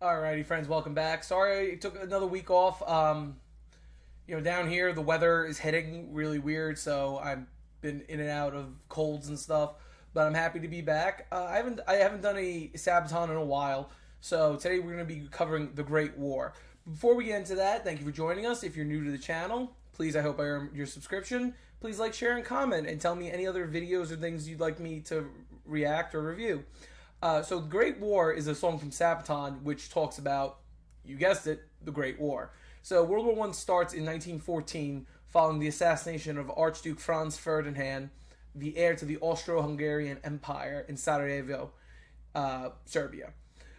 Alrighty, friends, welcome back. Sorry I took another week off. Down here the weather is hitting really weird, so I've been in and out of colds and stuff. But I'm happy to be back. I haven't done a Sabaton in a while, so today we're going to be covering the Great War. Before we get into that, thank you for joining us. If you're new to the channel, please, I hope I earn your subscription. Please like, share, and comment, and tell me any other videos or things you'd like me to react or review. So the Great War is a song from Sabaton which talks about, you guessed it, the Great War. So World War I starts in 1914 following the assassination of Archduke Franz Ferdinand, the heir to the Austro-Hungarian Empire in Sarajevo, Serbia.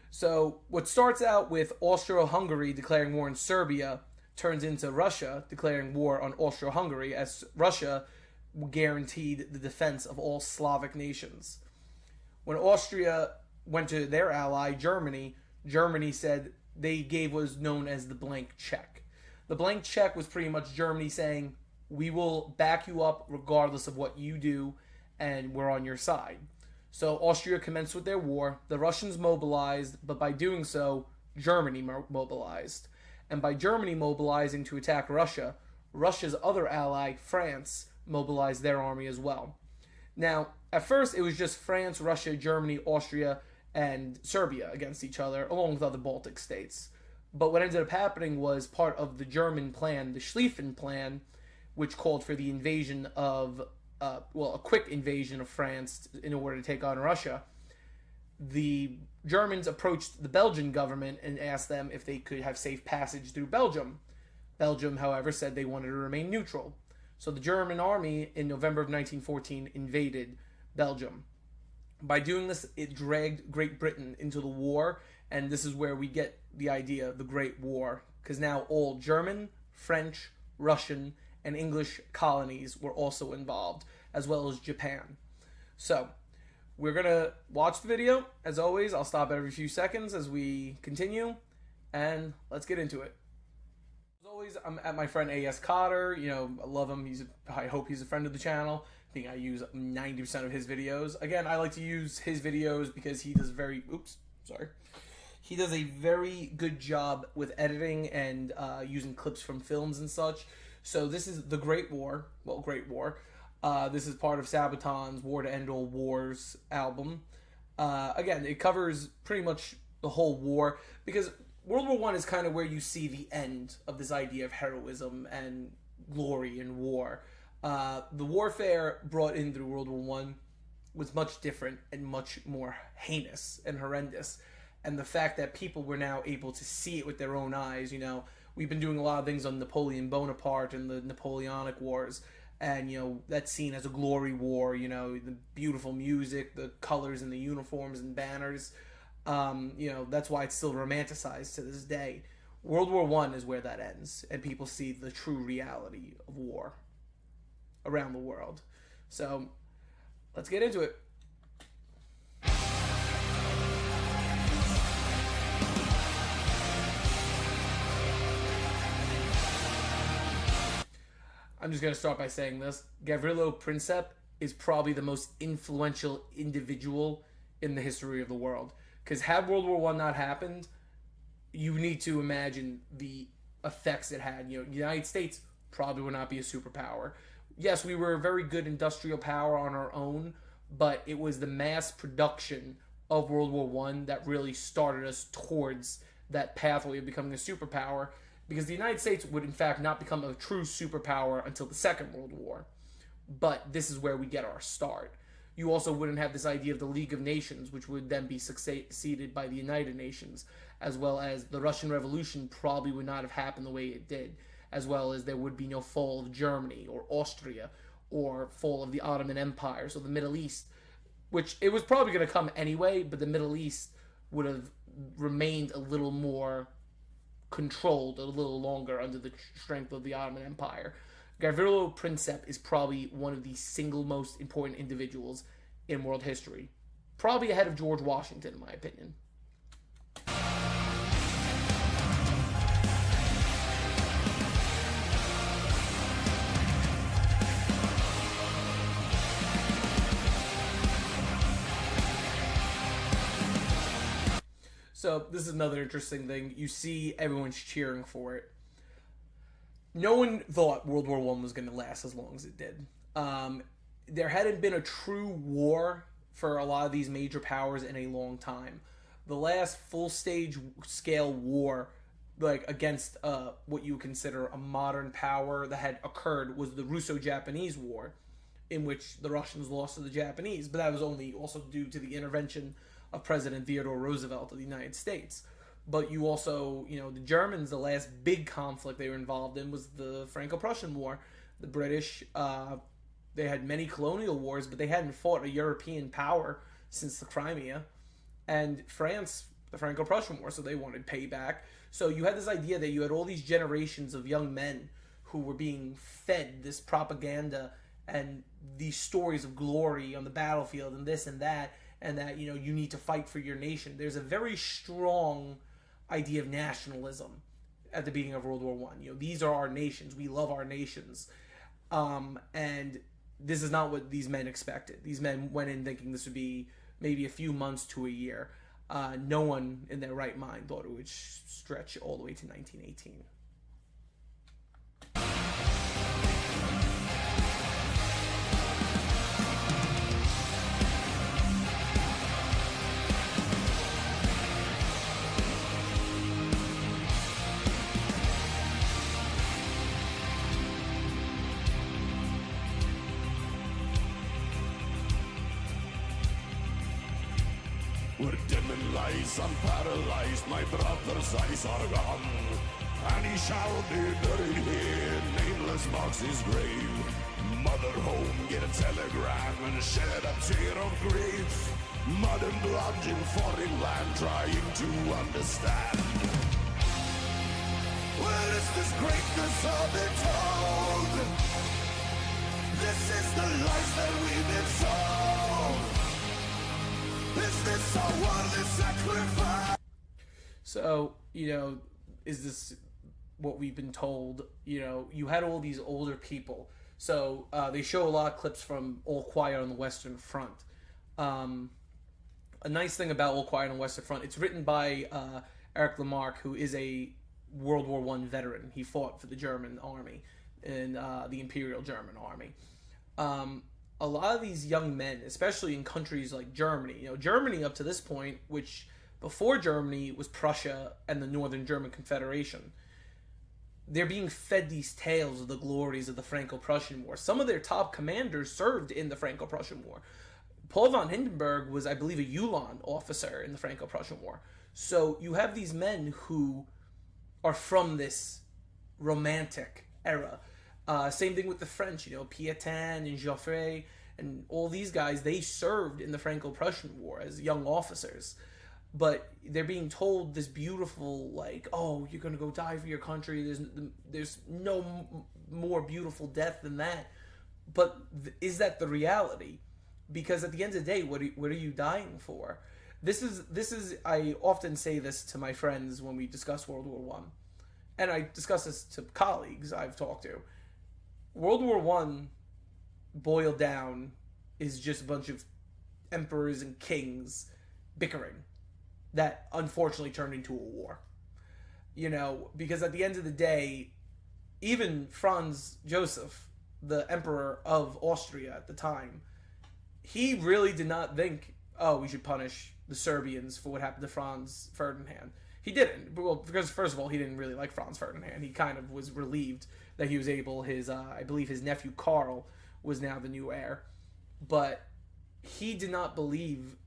So what starts out with Austro-Hungary declaring war on Serbia turns into Russia declaring war on Austro-Hungary, as Russia guaranteed the defense of all Slavic nations. When Austria went to their ally, Germany, Germany said they gave what was known as the blank check. The blank check was pretty much Germany saying, we will back you up regardless of what you do, and we're on your side. So Austria commenced with their war. The Russians mobilized, but by doing so, Germany mobilized. And by Germany mobilizing to attack Russia, Russia's other ally, France, mobilized their army as well. Now, at first, it was just France, Russia, Germany, Austria, and Serbia against each other, along with other Baltic states. But what ended up happening was part of the German plan, the Schlieffen Plan, which called for the invasion of, a quick invasion of France in order to take on Russia. The Germans approached the Belgian government and asked them if they could have safe passage through Belgium. Belgium, however, said they wanted to remain neutral. So the German army in November of 1914 invaded Belgium. By doing this, it dragged Great Britain into the war, and this is where we get the idea of the Great War, because now all German, French, Russian, and English colonies were also involved, as well as Japan. So, we're going to watch the video. As always, I'll stop every few seconds as we continue, and let's get into it. As always, I'm at my friend A.S. Cotter. I love him. I hope he's a friend of the channel. I think I use 90% of his videos. Again, I like to use his videos because he does He does a very good job with editing and using clips from films and such. So this is the Great War. Well, Great War. This is part of Sabaton's War to End All Wars album. Again, it covers pretty much the whole war because World War I is kind of where you see the end of this idea of heroism and glory in war. The warfare brought in through World War I was much different and much more heinous and horrendous. And the fact that people were now able to see it with their own eyes, we've been doing a lot of things on Napoleon Bonaparte and the Napoleonic Wars. And, that's seen as a glory war, the beautiful music, the colors and the uniforms and banners. That's why it's still romanticized to this day. World War I is where that ends, and people see the true reality of war around the world. So, let's get into it. I'm just going to start by saying this. Gavrilo Princip is probably the most influential individual in the history of the world. Because had World War I not happened, you need to imagine the effects it had. The United States probably would not be a superpower. Yes, we were a very good industrial power on our own, but it was the mass production of World War I that really started us towards that pathway of becoming a superpower, because the United States would in fact not become a true superpower until the Second World War. But this is where we get our start. You also wouldn't have this idea of the League of Nations, which would then be succeeded by the United Nations, as well as the Russian Revolution probably would not have happened the way it did, as well as there would be no fall of Germany or Austria or fall of the Ottoman Empire. So the Middle East, which it was probably going to come anyway, but the Middle East would have remained a little more controlled a little longer under the strength of the Ottoman Empire. Gavrilo Princip is probably one of the single most important individuals in world history. Probably ahead of George Washington, in my opinion. So this is another interesting thing. You see everyone's cheering for it. No one thought World War One was going to last as long as it did. There hadn't been a true war for a lot of these major powers in a long time. The last full stage scale war, like against what you consider a modern power that had occurred, was the Russo-Japanese War, in which the Russians lost to the Japanese, but that was only also due to the intervention of President Theodore Roosevelt of the United States. But you also, the Germans, the last big conflict they were involved in was the Franco-Prussian War. The British, they had many colonial wars, but they hadn't fought a European power since the Crimea. And France, the Franco-Prussian War, so they wanted payback. So you had this idea that you had all these generations of young men who were being fed this propaganda and these stories of glory on the battlefield and this and that you need to fight for your nation. There's a very strong idea of nationalism at the beginning of World War One. These are our nations. We love our nations. And this is not what these men expected. These men went in thinking this would be maybe a few months to a year. No one in their right mind thought it would stretch all the way to 1918. We're dim in lies, I'm paralyzed, my brother's eyes are gone. And he shall be buried here, nameless marks his grave. Mother home, get a telegram and shed a tear of grief. Mud and blood in foreign land, trying to understand. Where is this greatness of it told? This is the lies that we've been sold. Is this a worthy sacrifice? So, is this what we've been told? You had all these older people. So they show a lot of clips from All Quiet on the Western Front. A nice thing about All Quiet on the Western Front, it's written by Eric Lamarck, who is a World War One veteran. He fought for the German army in the Imperial German Army. A lot of these young men, especially in countries like Germany, Germany up to this point, which before Germany was Prussia and the Northern German Confederation, they're being fed these tales of the glories of the Franco-Prussian War. Some of their top commanders served in the Franco-Prussian War. Paul von Hindenburg was, I believe, a Ulan officer in the Franco-Prussian War. So you have these men who are from this romantic era. Same thing with the French, Pétain and Joffre and all these guys, they served in the Franco-Prussian War as young officers. But they're being told this beautiful, oh, you're going to go die for your country. There's no more beautiful death than that. But is that the reality? Because at the end of the day, what are you dying for? This is I often say this to my friends when we discuss World War One, and I discuss this to colleagues I've talked to. World War One, boiled down, is just a bunch of emperors and kings bickering that unfortunately turned into a war. Because at the end of the day, even Franz Joseph, the emperor of Austria at the time, he really did not think, we should punish the Serbians for what happened to Franz Ferdinand. He didn't. Well, because first of all, he didn't really like Franz Ferdinand. He kind of was relieved that he was able, I believe his nephew Karl was now the new heir. But he did not believe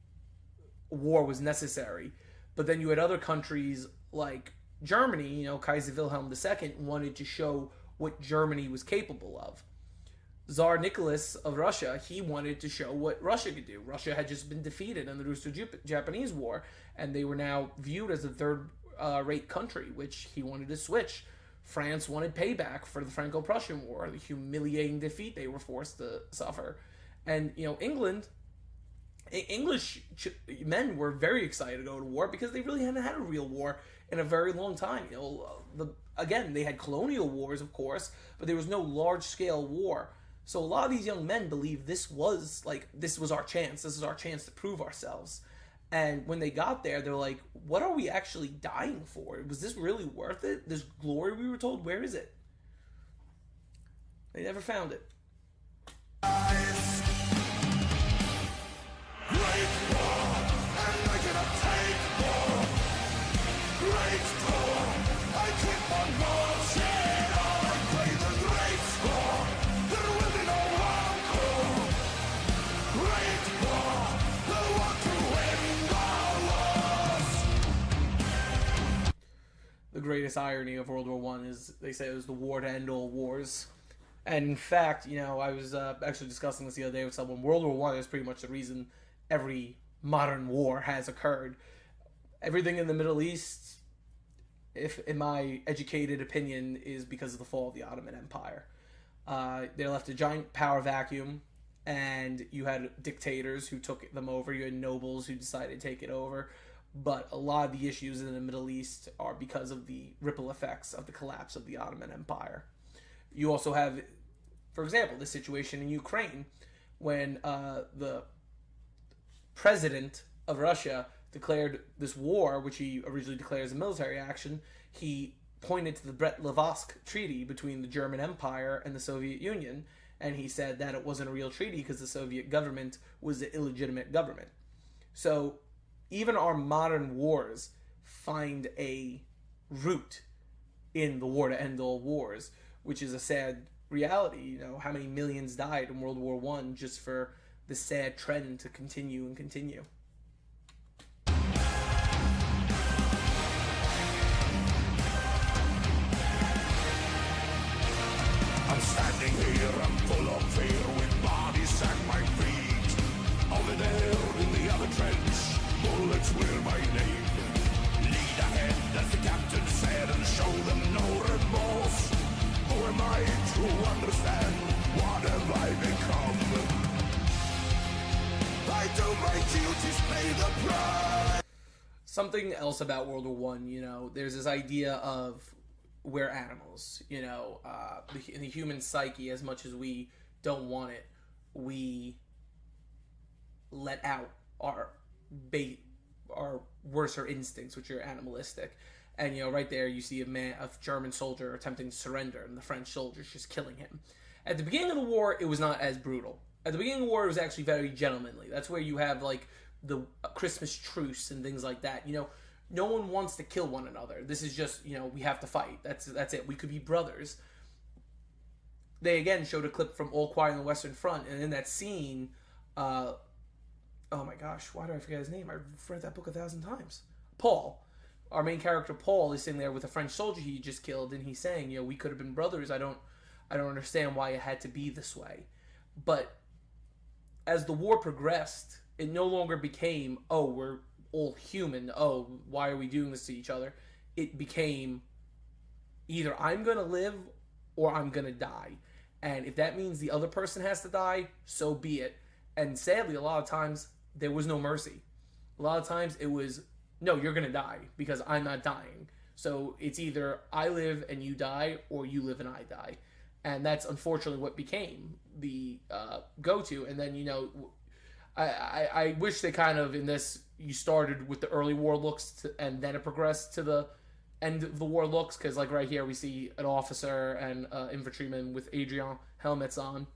war was necessary. But then you had other countries like Germany, Kaiser Wilhelm II wanted to show what Germany was capable of. Tsar Nicholas of Russia, he wanted to show what Russia could do. Russia had just been defeated in the Russo-Japanese War, and they were now viewed as a third-rate country, which he wanted to switch. France wanted payback for the Franco-Prussian War, the humiliating defeat they were forced to suffer. And, English men were very excited to go to war because they really hadn't had a real war in a very long time. Again, they had colonial wars, of course, but there was no large-scale war. So a lot of these young men believed this was our chance. This is our chance to prove ourselves. And when they got there, they're like, what are we actually dying for? Was this really worth it? This glory we were told, where is it? They never found it. Great war, and I cannot take more. Great war, I keep on marching on. I play the great score. There will be no encore. Great war, the one to win the wars. The greatest irony of World War I is they say it was the war to end all wars. And in fact, I was actually discussing this the other day with someone. World War I is pretty much the reason every modern war has occurred. Everything in the Middle East, if in my educated opinion, is because of the fall of the Ottoman Empire. They left a giant power vacuum, and you had dictators who took them over. You had nobles who decided to take it over. But a lot of the issues in the Middle East are because of the ripple effects of the collapse of the Ottoman Empire. You also have, for example, the situation in Ukraine when the president of Russia declared this war, which he originally declared as a military action. He pointed to the Brest-Litovsk Treaty between the German Empire and the Soviet Union, and he said that it wasn't a real treaty because the Soviet government was an illegitimate government. So even our modern wars find a root in the war to end all wars, which is a sad reality. How many millions died in World War I just for the sad trend to continue and continue. I'm standing here, I'm full of fear, with bodies at my feet. Over there in the other trench, bullets will my name. Lead ahead, as the captain said, and show them no remorse. Who am I to understand? What have I become? I do my duties, pay the price. Something else about World War I, there's this idea of we're animals. In the human psyche, as much as we don't want it, we let out our worser instincts, which are animalistic. And right there you see a German soldier attempting to surrender, and the French soldiers just killing him. At the beginning of the war, it was not as brutal. At the beginning of the war, it was actually very gentlemanly. That's where you have like the Christmas truce and things like that. No one wants to kill one another. This is just we have to fight. That's it. We could be brothers. They again showed a clip from All Quiet on the Western Front, and in that scene, oh my gosh, why do I forget his name? I've read that book 1,000 times. Paul. Our main character Paul is sitting there with a French soldier he just killed, and he's saying, we could have been brothers. I don't understand why it had to be this way. But as the war progressed, it no longer became, we're all human. Why are we doing this to each other? It became either I'm going to live or I'm going to die. And if that means the other person has to die, so be it. And sadly, a lot of times, there was no mercy. A lot of times, it was, no, you're going to die because I'm not dying. So it's either I live and you die, or you live and I die. And that's unfortunately what became the go-to. And then, I wish they kind of, in this, you started with the early war looks and then it progressed to the end of the war looks. Because, like, right here we see an officer and infantryman with Adrian helmets on.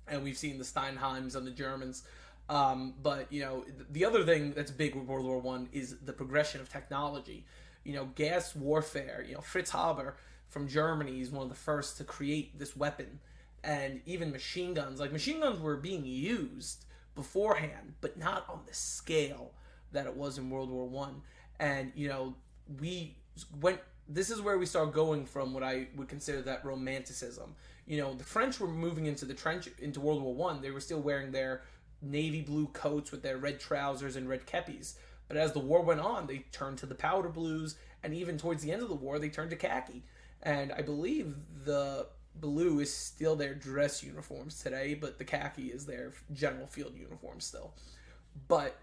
And we've seen the Steinheims and the Germans. But, the other thing that's big with World War I is the progression of technology. Gas warfare. Fritz Haber from Germany is one of the first to create this weapon. And even machine guns. Like, machine guns were being used beforehand, but not on the scale that it was in World War I. And, this is where we start going from what I would consider that romanticism. The French were moving into World War I. They were still wearing their navy blue coats with their red trousers and red kepis. But as the war went on, they turned to the powder blues, and even towards the end of the war, they turned to khaki. And I believe the blue is still their dress uniforms today, but the khaki is their general field uniform still. But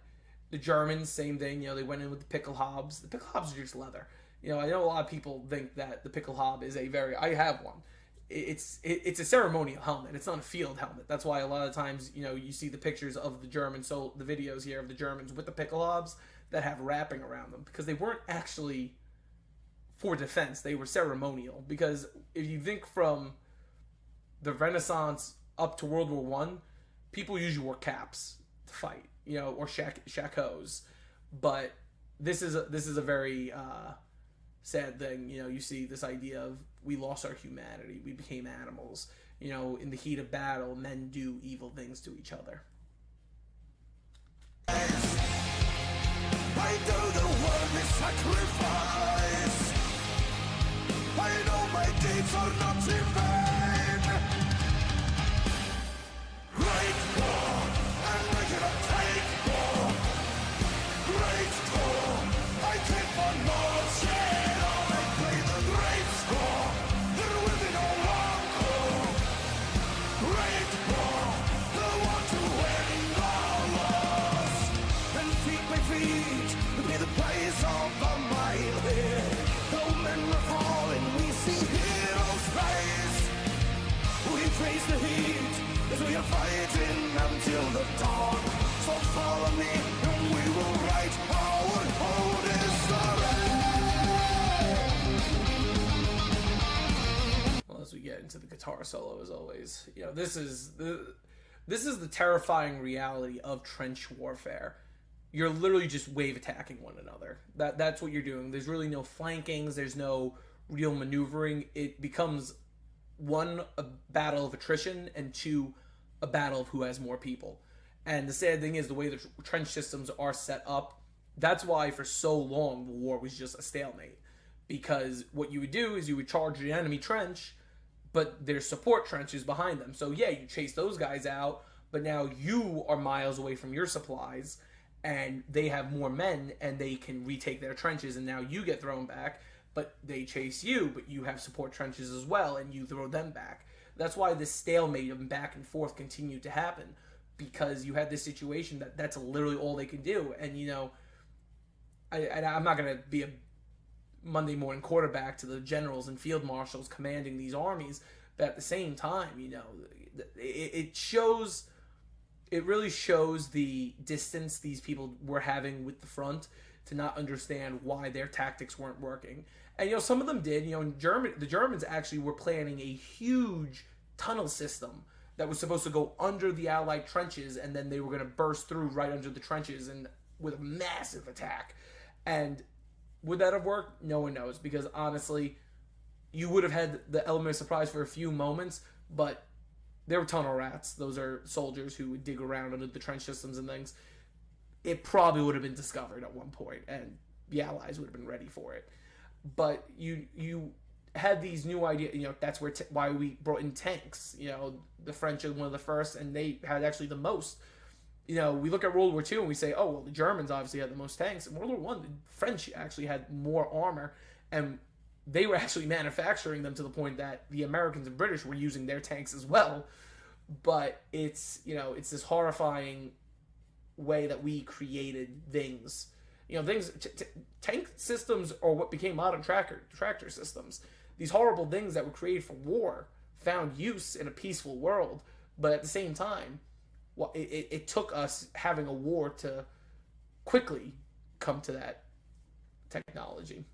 the Germans, same thing. They went in with the Pickelhaubs. The Pickelhaubs are just leather. I know a lot of people think that the Pickelhaub is I have one. it's a ceremonial helmet. It's not a field helmet. That's why a lot of times, you see the pictures of the Germans, so the videos here of the Germans with the pickelhaubs that have wrapping around them, because they weren't actually for defense. They were ceremonial, because if you think from the Renaissance up to World War One, people usually wore caps to fight, or shakos. But this is a very sad thing. You see this idea of we lost our humanity, we became animals. In the heat of battle, men do evil things to each other. I know the world is sacrifice. I know my deeds are not in vain. Great war, and we're gonna take war. Great war, I keep on marching on. I play the great score. There will be no encore. Great war, the one to win all wars. And feet by feet, be the place of the mile here. Though men were falling, we see heroes rise. We face the heat as we are fighting until the dawn. So follow me and we will write our own history. Well, as we get into the guitar solo, as always, this is the terrifying reality of trench warfare. You're literally just wave attacking one another. That's what you're doing. There's really no flankings. There's no real maneuvering. It becomes, one, a battle of attrition, and two, a battle of who has more people. And the sad thing is, the way the trench systems are set up, that's why for so long the war was just a stalemate. Because what you would do is you would charge the enemy trench, but there's support trenches behind them. So yeah, you chase those guys out, but now you are miles away from your supplies, and they have more men, and they can retake their trenches, and now you get thrown back, but they chase you, but you have support trenches as well, and you throw them back. That's why this stalemate of back and forth continued to happen, because you had this situation that's literally all they can do. And, I'm not going to be a Monday morning quarterback to the generals and field marshals commanding these armies, but at the same time, it really shows the distance these people were having with the front to not understand why their tactics weren't working. And, some of them did. The Germans actually were planning a huge tunnel system that was supposed to go under the Allied trenches, and then they were going to burst through right under the trenches and with a massive attack. And would that have worked? No one knows, because honestly, you would have had the element of surprise for a few moments, but they were tunnel rats. Those are soldiers who would dig around under the trench systems and things. It probably would have been discovered at one point, and the Allies would have been ready for it. But you had these new ideas. That's why we brought in tanks. The French are one of the first, and they had actually the most. We look at World War II and we say, oh, well, the Germans obviously had the most tanks. In World War I, the French actually had more armor, and they were actually manufacturing them to the point that the Americans and British were using their tanks as well. But it's this horrifying way that we created things. Tank systems are what became modern tractor systems. These horrible things that were created for war found use in a peaceful world, but at the same time, it took us having a war to quickly come to that technology.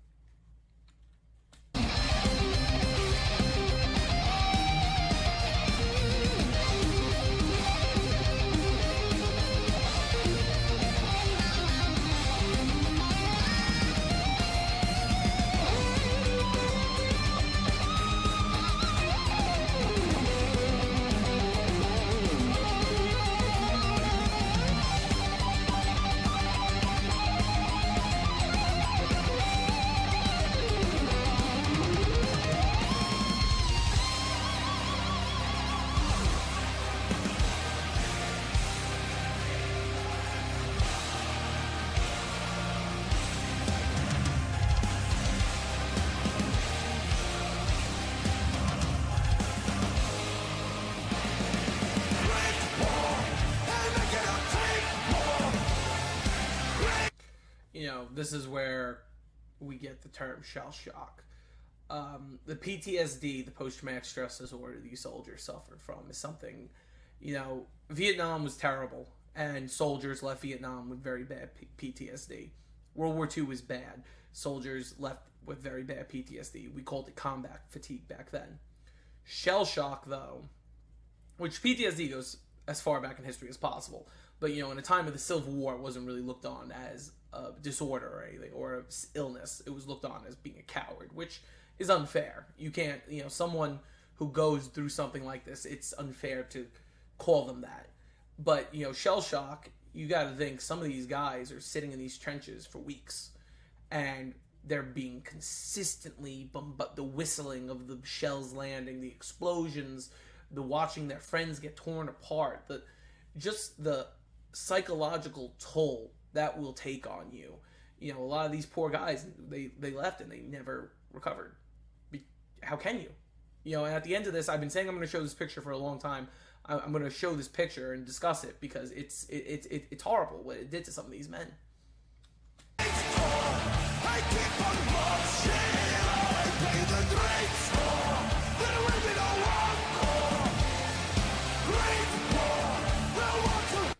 This is where we get the term shell shock. the PTSD, the post-traumatic stress disorder these soldiers suffered from is something, Vietnam was terrible, and soldiers left Vietnam with very bad PTSD. World War II was bad. Soldiers left with very bad PTSD. We called it combat fatigue back then. Shell shock, though, which PTSD goes as far back in history as possible, but in a time of the Civil War, it wasn't really looked on as a disorder or anything, or an illness. It was looked on as being a coward, which is unfair. You can't, someone who goes through something like this, it's unfair to call them that. But, shell shock, you got to think some of these guys are sitting in these trenches for weeks, and they're being consistently bombarded. The whistling of the shells landing, the explosions, the watching their friends get torn apart, just the psychological toll that will take on you. A lot of these poor guys, they left and they never recovered. How can you? And at the end of this, I've been saying I'm going to show this picture for a long time. I'm going to show this picture and discuss it because it's horrible what it did to some of these men. I keep on marching, I pay the great score. There will be no encore. Great war.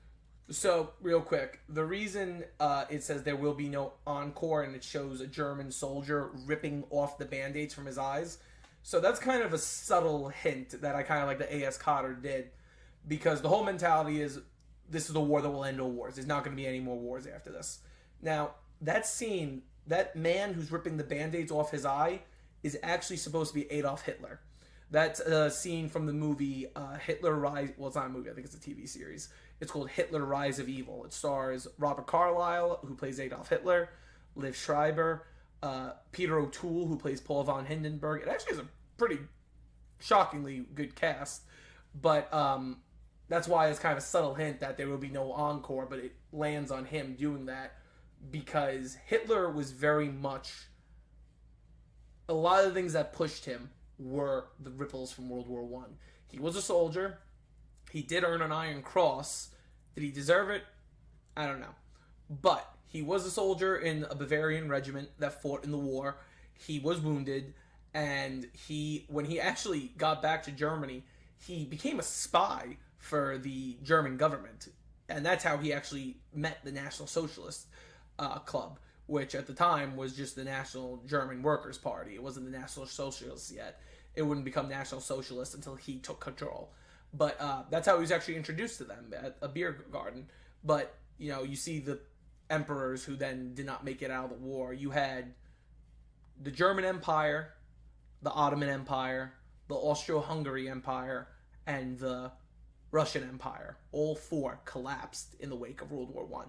So, real quick, the reason it says there will be no encore and it shows a German soldier ripping off the band-aids from his eyes. So that's kind of a subtle hint that I kind of like the A.S. Cotter did, because the whole mentality is this is the war that will end all wars. There's not going to be any more wars after this. Now, that scene, that man who's ripping the band-aids off his eye is actually supposed to be Adolf Hitler. That's a scene from the movie Hitler Rise. Well, it's not a movie. I think it's a TV series. It's called Hitler Rise of Evil. It stars Robert Carlyle, who plays Adolf Hitler, Liv Schreiber, Peter O'Toole, who plays Paul von Hindenburg. It actually is a pretty shockingly good cast. But that's why it's kind of a subtle hint that there will be no encore, but it lands on him doing that because Hitler was very much... A lot of the things that pushed him were the ripples from World War I. He was a soldier. He did earn an Iron Cross. Did he deserve it? I don't know. But he was a soldier in a Bavarian regiment that fought in the war. He was wounded, and when he actually got back to Germany, he became a spy for the German government. And that's how he actually met the National Socialist Club, which at the time was just the National German Workers' Party. It wasn't the National Socialists yet. It wouldn't become National Socialist until he took control. But that's how he was actually introduced to them at a beer garden. But, you see the emperors who then did not make it out of the war. You had the German Empire, the Ottoman Empire, the Austro-Hungary Empire, and the Russian Empire. All four collapsed in the wake of World War I.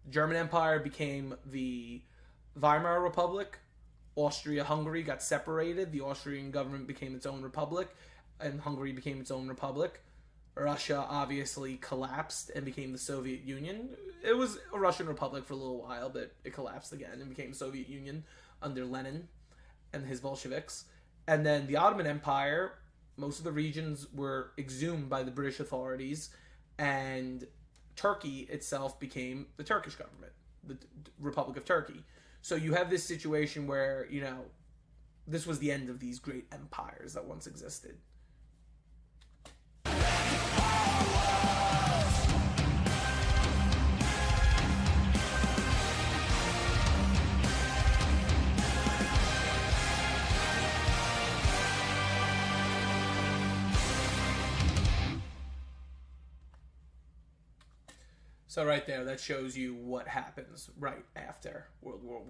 The German Empire became the Weimar Republic. Austria-Hungary got separated. The Austrian government became its own republic, and Hungary became its own republic. Russia obviously collapsed and became the Soviet Union. It was a Russian republic for a little while, but it collapsed again and became the Soviet Union under Lenin and his Bolsheviks. And then the Ottoman Empire, most of the regions were exhumed by the British authorities, and Turkey itself became the Turkish government, the Republic of Turkey. So you have this situation where, this was the end of these great empires that once existed. So right there, that shows you what happens right after World War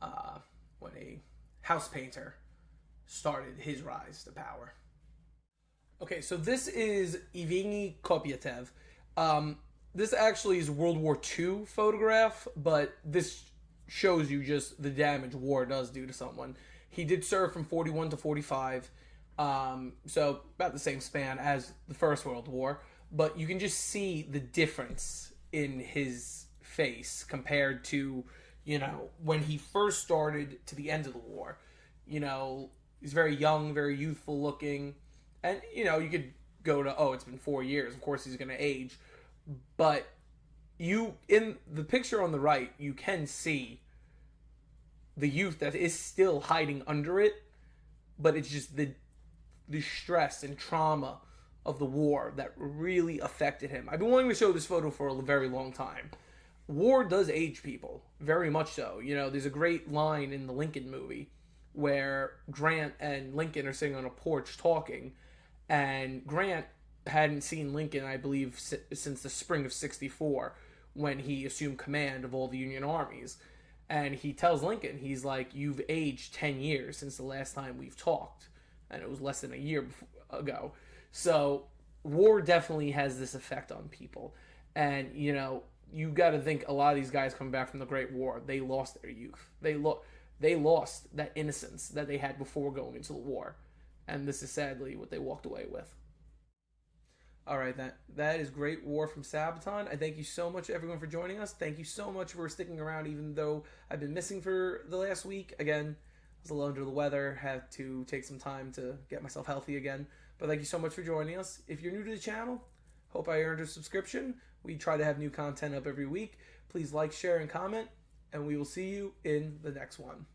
I, when a house painter started his rise to power. Okay, so this is Evgeny Kopyatev. This actually is a World War II photograph, but this shows you just the damage war does do to someone. He did serve from 41 to 45, so about the same span as the First World War, but you can just see the difference in his face compared to, when he first started to the end of the war. He's very young, very youthful looking, and, you could go to, it's been 4 years, of course he's going to age, but in the picture on the right, you can see the youth that is still hiding under it, but it's just the stress and trauma of the war that really affected him. I've been wanting to show this photo for a very long time. War does age people, very much so. You know, there's a great line in the Lincoln movie where Grant and Lincoln are sitting on a porch talking, and Grant hadn't seen Lincoln, I believe, since the spring of '64, when he assumed command of all the Union armies. And he tells Lincoln, he's like, you've aged 10 years since the last time we've talked. And it was less than a year ago. So war definitely has this effect on people. And, you know, you got to think a lot of these guys coming back from the Great War, they lost their youth. They lost that innocence that they had before going into the war. And this is sadly what they walked away with. All right, that is Great War from Sabaton. I thank you so much, everyone, for joining us. Thank you so much for sticking around, even though I've been missing for the last week. Again, I was a little under the weather, had to take some time to get myself healthy again. But thank you so much for joining us. If you're new to the channel, hope I earned a subscription. We try to have new content up every week. Please like, share, and comment, and we will see you in the next one.